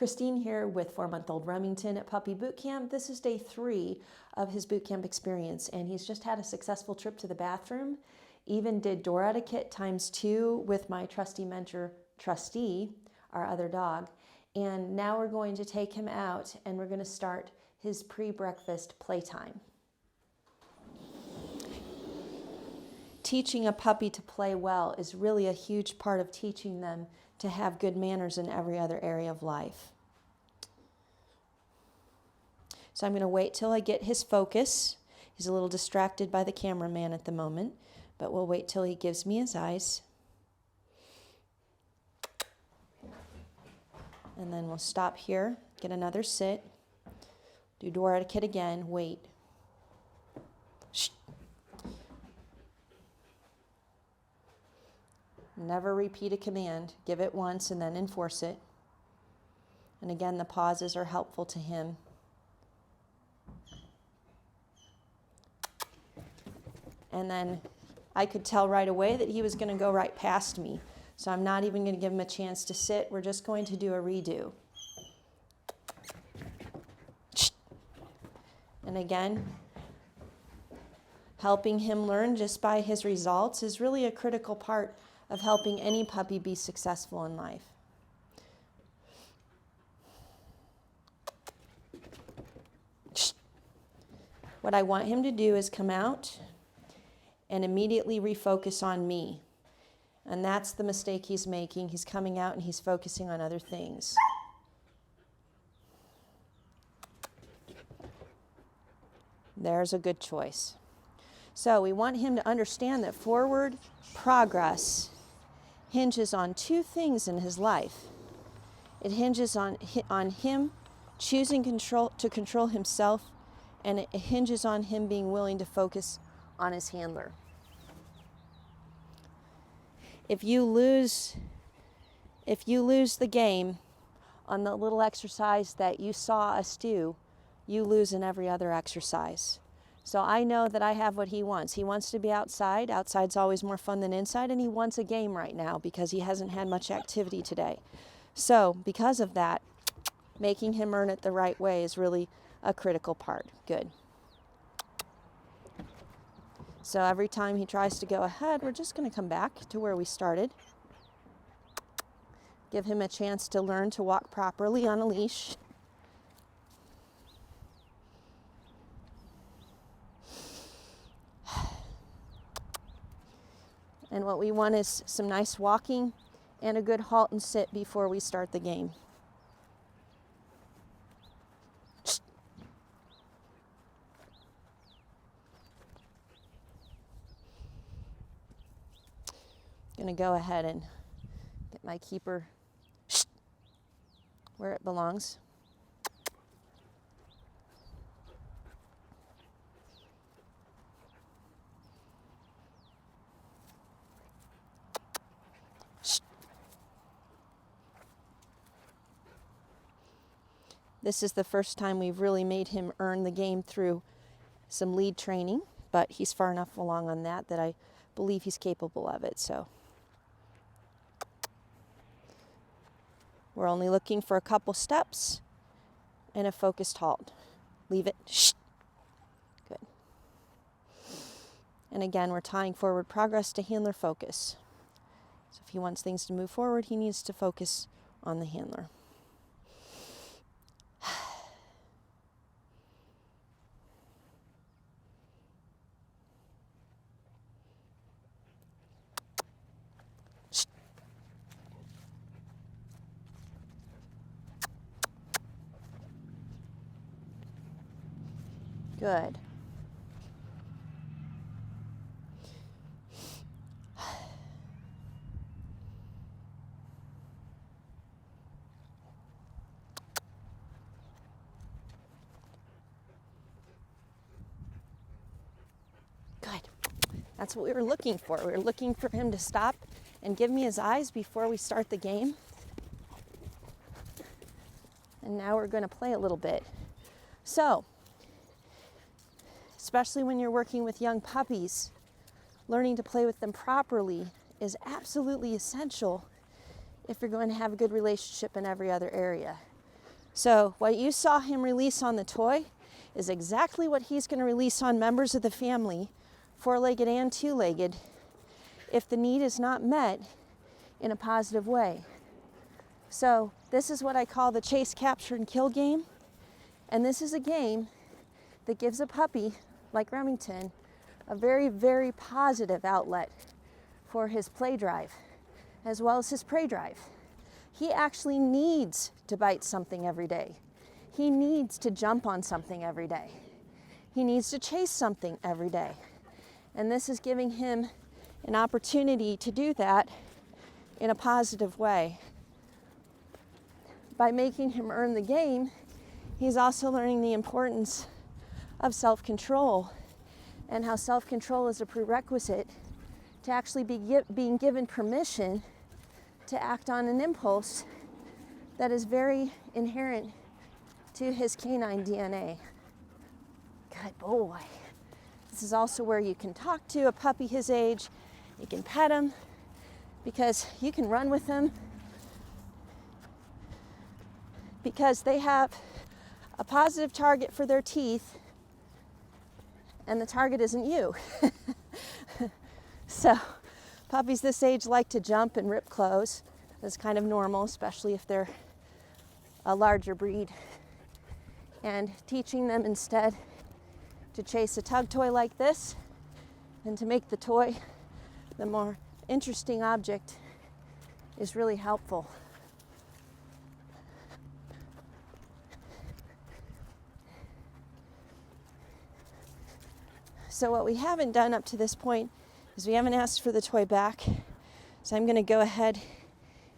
Christine here with 4-month-old Remington at Puppy Boot Camp. This is day 3 of his boot camp experience, and he's just had a successful trip to the bathroom. Even did door etiquette ×2 with my trusty mentor, Trustee, our other dog. And now we're going to take him out and we're going to start his pre-breakfast playtime. Teaching a puppy to play well is really a huge part of teaching them to have good manners in every other area of life. So I'm going to wait till I get his focus. He's a little distracted by the cameraman at the moment, but we'll wait till he gives me his eyes. And then we'll stop here, get another sit, do door etiquette again, wait. Shh. Never repeat a command. Give it once and then enforce it. And again, the pauses are helpful to him. And then I could tell right away that he was going to go right past me. So I'm not even going to give him a chance to sit. We're just going to do a redo. And again, helping him learn just by his results is really a critical part of helping any puppy be successful in life. What I want him to do is come out and immediately refocus on me. And that's the mistake he's making. He's coming out and he's focusing on other things. There's a good choice. So we want him to understand that forward progress hinges on 2 things in his life. It hinges on him choosing to control himself, and it hinges on him being willing to focus on his handler. If you lose the game on the little exercise that you saw us do, you lose in every other exercise. So I know that I have what he wants. He wants to be outside. Outside's always more fun than inside, and he wants a game right now because he hasn't had much activity today. So because of that, making him earn it the right way is really a critical part. Good. So every time he tries to go ahead, we're just going to come back to where we started. Give him a chance to learn to walk properly on a leash. And what we want is some nice walking and a good halt and sit before we start the game. I'm going to go ahead and get my keeper where it belongs. This is the first time we've really made him earn the game through some lead training, but he's far enough along on that I believe he's capable of it. So we're only looking for a couple steps and a focused halt. Leave it. Shh. Good. And again, we're tying forward progress to handler focus. So if he wants things to move forward, he needs to focus on the handler. Good. Good. That's what we were looking for. We were looking for him to stop and give me his eyes before we start the game. And now we're going to play a little bit. So, especially when you're working with young puppies, learning to play with them properly is absolutely essential if you're going to have a good relationship in every other area. So what you saw him release on the toy is exactly what he's going to release on members of the family, four-legged and two-legged, if the need is not met in a positive way. So this is what I call the chase, capture, and kill game. And this is a game that gives a puppy like Remington a very, very positive outlet for his play drive, as well as his prey drive. He actually needs to bite something every day. He needs to jump on something every day. He needs to chase something every day. And this is giving him an opportunity to do that in a positive way. By making him earn the game, he's also learning the importance of self-control and how self-control is a prerequisite to actually being given permission to act on an impulse that is very inherent to his canine DNA. Good boy. This is also where you can talk to a puppy his age. You can pet him because you can run with him because they have a positive target for their teeth and the target isn't you. So puppies this age like to jump and rip clothes. That's kind of normal, especially if they're a larger breed. And teaching them instead to chase a tug toy like this and to make the toy the more interesting object is really helpful. So what we haven't done up to this point is we haven't asked for the toy back. So I'm going to go ahead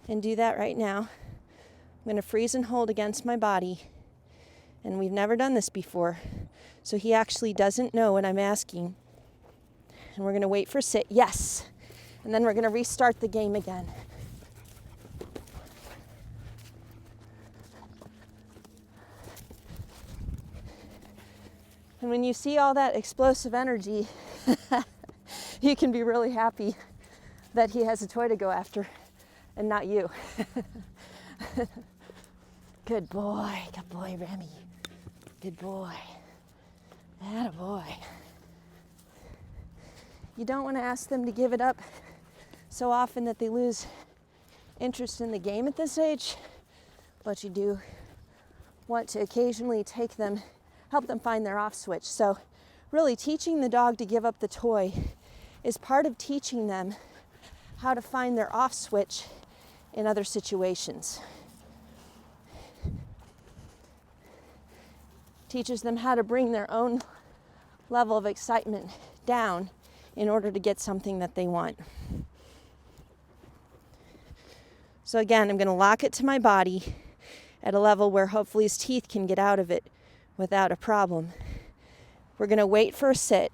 and do that right now. I'm going to freeze and hold against my body. And we've never done this before. So he actually doesn't know what I'm asking. And we're going to wait for sit. Yes. And then we're going to restart the game again. And when you see all that explosive energy, you can be really happy that he has a toy to go after and not you. Good boy, Remy. Good boy. Attaboy. You don't want to ask them to give it up so often that they lose interest in the game at this age, but you do want to occasionally take them, help them find their off switch. So really teaching the dog to give up the toy is part of teaching them how to find their off switch in other situations. Teaches them how to bring their own level of excitement down in order to get something that they want. So again, I'm going to lock it to my body at a level where hopefully his teeth can get out of it without a problem. We're going to wait for a sit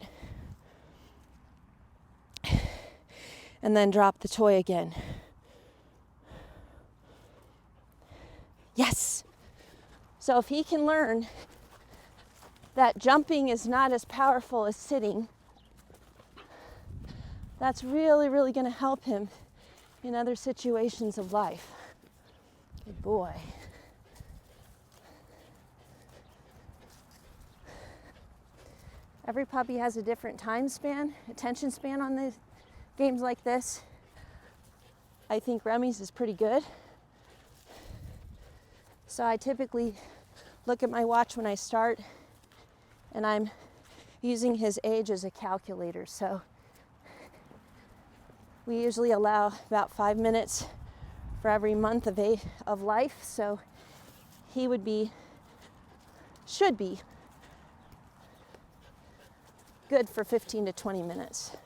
and then drop the toy again. Yes. So if he can learn that jumping is not as powerful as sitting, that's really, really going to help him in other situations of life. Good boy. Every puppy has a different time span, attention span on the games like this. I think Remy's is pretty good. So I typically look at my watch when I start, and I'm using his age as a calculator. So we usually allow about 5 minutes for every month of life. So he should be good for 15 to 20 minutes,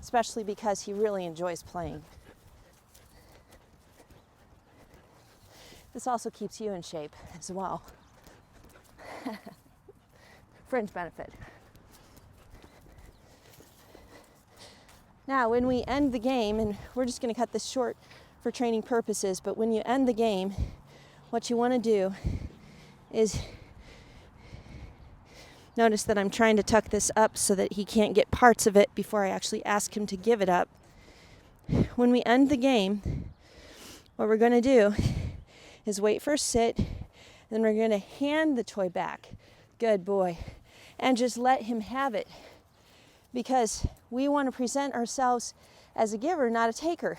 especially because he really enjoys playing. This also keeps you in shape as well. Fringe benefit. Now, when we end the game, and we're just going to cut this short for training purposes, but when you end the game, what you want to do is notice that I'm trying to tuck this up so that he can't get parts of it before I actually ask him to give it up. When we end the game, what we're going to do is wait for a sit, then we're going to hand the toy back. Good boy. And just let him have it, because we want to present ourselves as a giver, not a taker.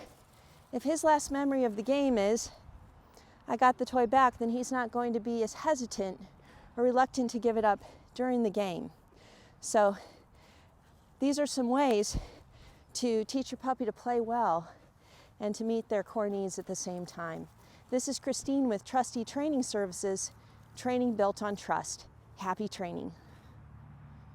If his last memory of the game is, I got the toy back, then he's not going to be as hesitant or reluctant to give it up during the game. So these are some ways to teach your puppy to play well and to meet their core needs at the same time. This is Christine with Trusty Training Services, training built on trust. Happy training.